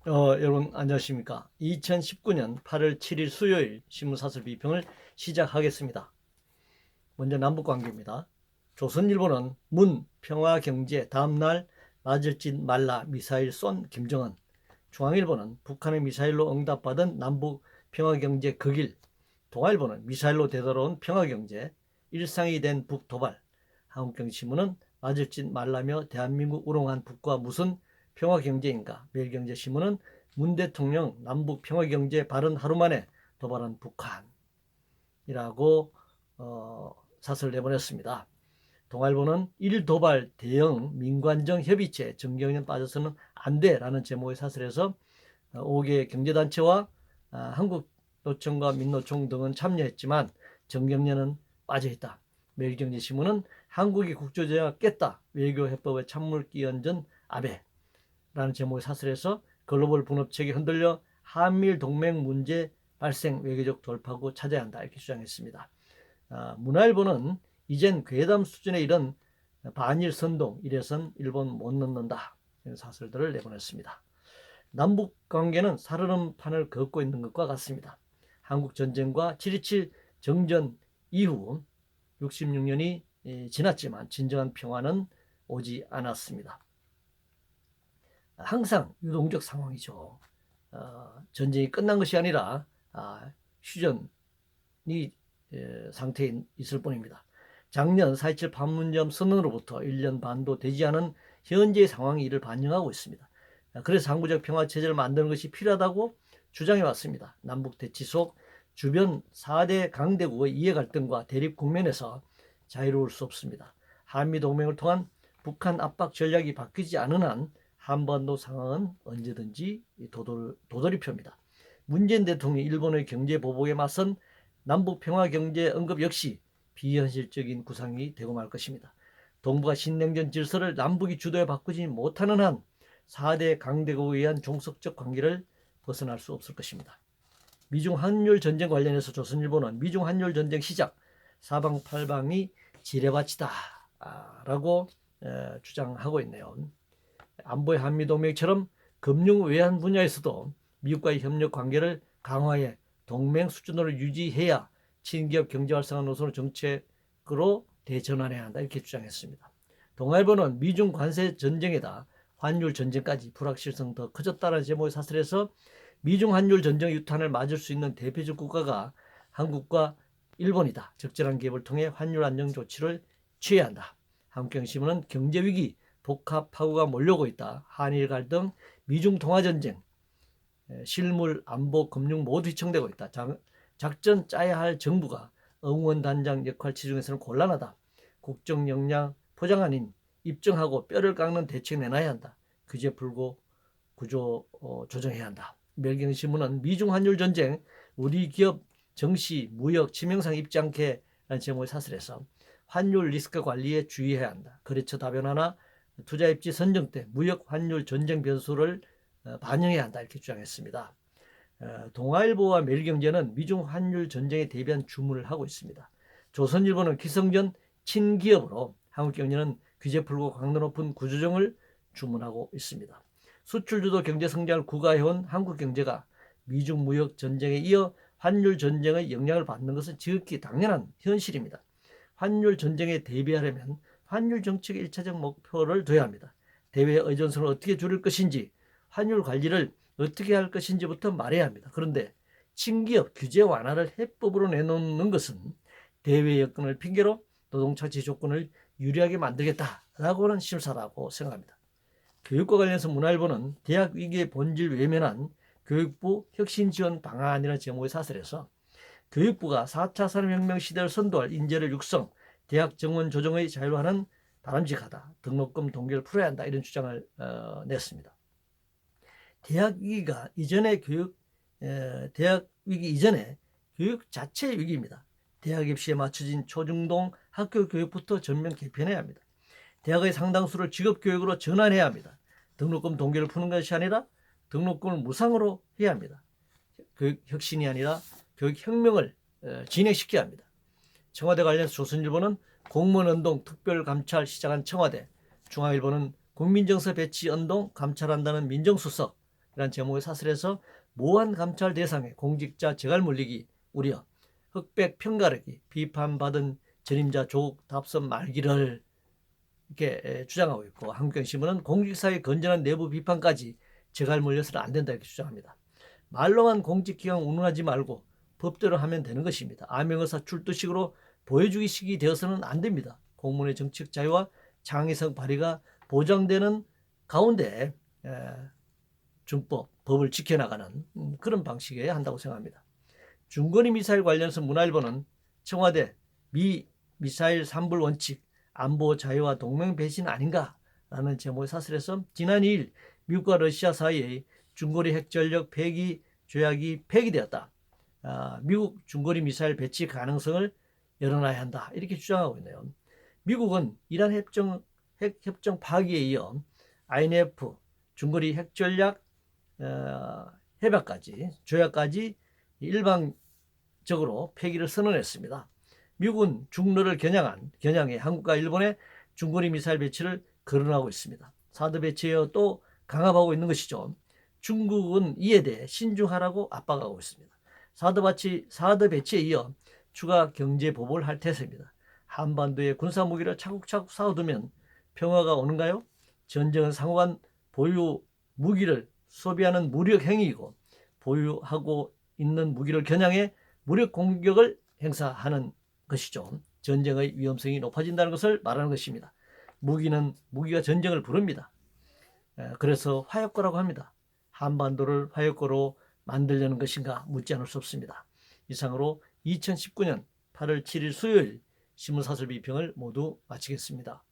여러분 안녕하십니까. 2019년 8월 7일 수요일 신문사설 비평을 시작하겠습니다. 먼저 남북관계입니다. 조선일보는 문 평화경제 다음날 맞을 짓 말라 미사일 쏜 김정은. 중앙일보는 북한의 미사일로 응답받은 남북 평화경제 극일. 동아일보는 미사일로 되돌아온 평화경제 일상이 된 북도발. 한국경제신문은 맞을 짓 말라며 대한민국 우롱한 북과 무슨 평화경제인가. 매일경제신문은 문 대통령 남북 평화경제 발언 하루 만에 도발한 북한이라고 사설을 내보냈습니다. 동아일보는 일도발 대형 민관정 협의체 정경련 빠져서는 안 돼라는 제목의 사설에서 5개 경제단체와 한국노총과 민노총 등은 참여했지만 정경련은 빠져있다. 매일경제신문은 한국이 국조제약 깼다. 외교해법에 찬물 끼얹은 아베라는 제목의 사설에서 글로벌 분업체계 흔들려 한미일 동맹 문제 발생 외교적 돌파구 찾아야 한다 이렇게 주장했습니다. 문화일보는 이젠 괴담 수준에 이른 반일 선동 이래선 일본 못 넣는다 이런 사설들을 내보냈습니다. 남북 관계는 살얼음판을 걷고 있는 것과 같습니다. 한국 전쟁과 7.27 정전 이후 66년이 지났지만 진정한 평화는 오지 않았습니다. 항상 유동적 상황이죠. 전쟁이 끝난 것이 아니라 휴전이 상태에 있을 뿐입니다. 작년 4.27 판문점 선언으로부터 1년 반도 되지 않은 현재의 상황이 이를 반영하고 있습니다. 그래서 항구적 평화체제를 만드는 것이 필요하다고 주장해 왔습니다. 남북 대치 속 주변 4대 강대국의 이해갈등과 대립 국면에서 자유로울 수 없습니다. 한미동맹을 통한 북한 압박 전략이 바뀌지 않은 한 한반도 상황은 언제든지 도돌이표입니다. 문재인 대통령이 일본의 경제 보복에 맞선 남북 평화 경제 언급 역시 비현실적인 구상이 되고 말 것입니다. 동북아 신냉전 질서를 남북이 주도해 바꾸지 못하는 한 4대 강대국에 의한 종속적 관계를 벗어날 수 없을 것입니다. 미중 한일 전쟁 관련해서 조선일보는 미중 한일 전쟁 시작 사방팔방이 지뢰밭이다 라고 주장하고 있네요. 안보의 한미동맹처럼 금융 외환 분야에서도 미국과의 협력 관계를 강화해 동맹 수준으로 유지해야 친기업 경제 활성화 노선의 정책으로 대전환해야 한다 이렇게 주장했습니다. 동아일보는 미중 관세 전쟁에다 환율 전쟁까지 불확실성 더 커졌다는 제목의 사설에서 미중 환율 전쟁 유탄을 맞을 수 있는 대표적 국가가 한국과 일본이다. 적절한 개입을 통해 환율 안정 조치를 취해야 한다. 한국경제신문은 경제위기 복합 파고가 몰려오고 있다. 한일 갈등, 미중 통화전쟁, 실물, 안보, 금융 모두 휘청되고 있다. 작전 짜야 할 정부가 응원단장 역할 치중해서는 곤란하다. 국정 역량 포장 아닌 입증하고 뼈를 깎는 대책 내놔야 한다. 규제 풀고 구조 조정해야 한다. 매일경제신문은 미중 환율 전쟁, 우리 기업 정시, 무역, 치명상 입지 않게 라는 제목의 사설에서 환율 리스크 관리에 주의해야 한다. 거래처 다변화나 투자 입지 선정 때 무역 환율 전쟁 변수를 반영해야 한다 이렇게 주장했습니다. 동아일보와 매일경제는 미중 환율 전쟁에 대비한 주문을 하고 있습니다. 조선일보는 기성전 친기업으로 한국경제는 규제 풀고 강도 높은 구조정을 주문하고 있습니다. 수출주도 경제 성장을 구가해온 한국 경제가 미중 무역 전쟁에 이어 환율 전쟁의 영향을 받는 것은 지극히 당연한 현실입니다. 환율 전쟁에 대비하려면 환율 정책의 1차적 목표를 둬야 합니다. 대외 의존성을 어떻게 줄일 것인지, 환율 관리를 어떻게 할 것인지부터 말해야 합니다. 그런데 친기업 규제 완화를 해법으로 내놓는 것은 대외 여건을 핑계로 노동착취 조건을 유리하게 만들겠다라고는 실사라고 생각합니다. 교육과 관련해서 문화일보는 대학 위기의 본질 외면한 교육부 혁신 지원 방안이라는 제목의 사설에서 교육부가 4차 산업혁명 시대를 선도할 인재를 육성, 대학 정원 조정의 자유로 하는 바람직하다. 등록금 동결을 풀어야 한다. 이런 주장을 냈습니다. 대학 위기가 이전에 대학 위기 이전에 교육 자체의 위기입니다. 대학 입시에 맞춰진 초중동 학교 교육부터 전면 개편해야 합니다. 대학의 상당수를 직업교육으로 전환해야 합니다. 등록금 동결을 푸는 것이 아니라 등록금을 무상으로 해야 합니다. 교육 혁신이 아니라 교육 혁명을 진행시켜야 합니다. 청와대 관련해서 조선일보는 공무원운동 특별감찰 시작한 청와대, 중앙일보는 국민정서 배치 운동 감찰한다는 민정수석, 이란 제목의 사설에서 모한 감찰 대상의 공직자 재갈 물리기 우려, 흑백 편가르기, 비판받은 전임자 조국 답선 말기를 이렇게 주장하고 있고, 한국경신문은 공직사회의 건전한 내부 비판까지 재갈 물려서는 안 된다 이렇게 주장합니다. 말로만 공직기강 운운하지 말고 법대로 하면 되는 것입니다. 암행어사 출두식으로 보여주기식이 되어서는 안 됩니다. 공무원의 정치적 자유와 창의성 발휘가 보장되는 가운데 준법, 법을 지켜나가는 그런 방식이어야 한다고 생각합니다. 중거리 미사일 관련해서 문화일보는 청와대 미 미사일 산불 원칙, 안보 자유와 동맹 배신 아닌가라는 제목의 사설에서 지난 2일 미국과 러시아 사이의 중거리 핵전력 폐기 조약이 폐기되었다. 미국 중거리 미사일 배치 가능성을 열어놔야 한다. 이렇게 주장하고 있네요. 미국은 이란 핵협정 파기에 이어 INF 중거리 핵전략 협약까지 조약까지 일방적으로 폐기를 선언했습니다. 미국은 중러를 겨냥해 한국과 일본의 중거리 미사일 배치를 거론하고 있습니다. 사드 배치에 또 강압하고 있는 것이죠. 중국은 이에 대해 신중하라고 압박하고 있습니다. 사드 배치에 이어 추가 경제 보복을 할 태세입니다. 한반도의 군사 무기를 차곡차곡 쌓아두면 평화가 오는가요? 전쟁은 상호간 보유 무기를 소비하는 무력 행위이고, 보유하고 있는 무기를 겨냥해 무력 공격을 행사하는 것이죠. 전쟁의 위험성이 높아진다는 것을 말하는 것입니다. 무기가 전쟁을 부릅니다. 그래서 화약고라고 합니다. 한반도를 화약고로 만들려는 것인가 묻지 않을 수 없습니다. 이상으로 2019년 8월 7일 수요일 신문사설 비평을 모두 마치겠습니다.